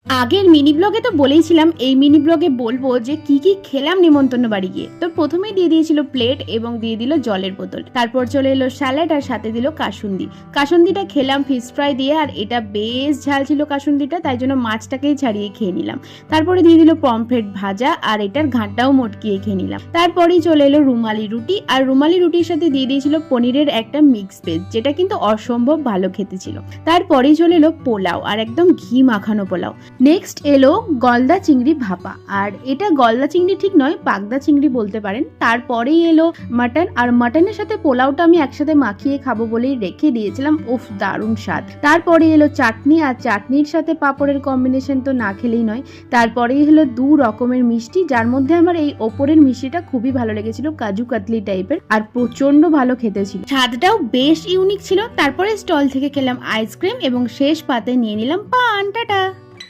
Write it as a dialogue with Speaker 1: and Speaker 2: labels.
Speaker 1: আগের মিনি ব্লগে তো বলেইছিলাম, এই মিনি ব্লগে বলবো যে কি কি খেলাম নিমন্ত্রণ বাড়ি গিয়ে। তো প্রথমেই দিয়ে দিয়েছিল প্লেট এবং দিয়ে দিল জলের বোতল, তারপর চলে এলো স্যালাড আর সাথে দিল কাসুন্দি। কাসুন্দিটা খেলাম ফিশ ফ্রাই দিয়ে, আর এটা বেশ ঝাল ছিল কাসুন্দিটা, তাই জন্য মাছটাকেই ছাড়িয়ে খেয়ে নিলাম। তারপরে দিয়ে দিল পমফ্রেট ভাজা, আর এটার ঘাটটাও মটকিয়ে খেয়ে নিলাম। তারপরেই চলে এলো রুমালি রুটি, আর রুমালি রুটির সাথে দিয়ে দিয়েছিল পনিরের একটা মিক্স ভেজ, যেটা কিন্তু অসম্ভব ভালো খেতে ছিল। তারপরেই চলে এলো পোলাও, আর একদম ঘি মাখানো পোলাও। নেক্সট এলো গলদা চিংড়ি ভাপা, আর এটা গলদা চিংড়ি ঠিক নয়, পাগদা চিংড়ি বলতে পারেন। তারপরেই এলো মাটন, আর মাটনের সাথে পোলাওটা আমি একসাথে মাখিয়ে খাবো বলেই রেখে দিয়েছিলাম। উফ, দারুণ স্বাদ। তারপরে এলো চাটনি, আর চাটনির সাথে পাঁপড়ের কম্বিনেশন তো না খেলেই নয়। তারপরেই হলো 2 রকমের মিষ্টি, যার মধ্যে আমার এই ওপরের মিষ্টিটা খুবই ভালো লেগেছিল, কাজু কাতলি টাইপের, আর প্রচন্ড ভালো খেতে ছিল, স্বাদটাও বেশ ইউনিক ছিল। তারপরে স্টল থেকে খেলাম আইসক্রিম এবং শেষ পাতে নিয়ে নিলাম পান। টাটা।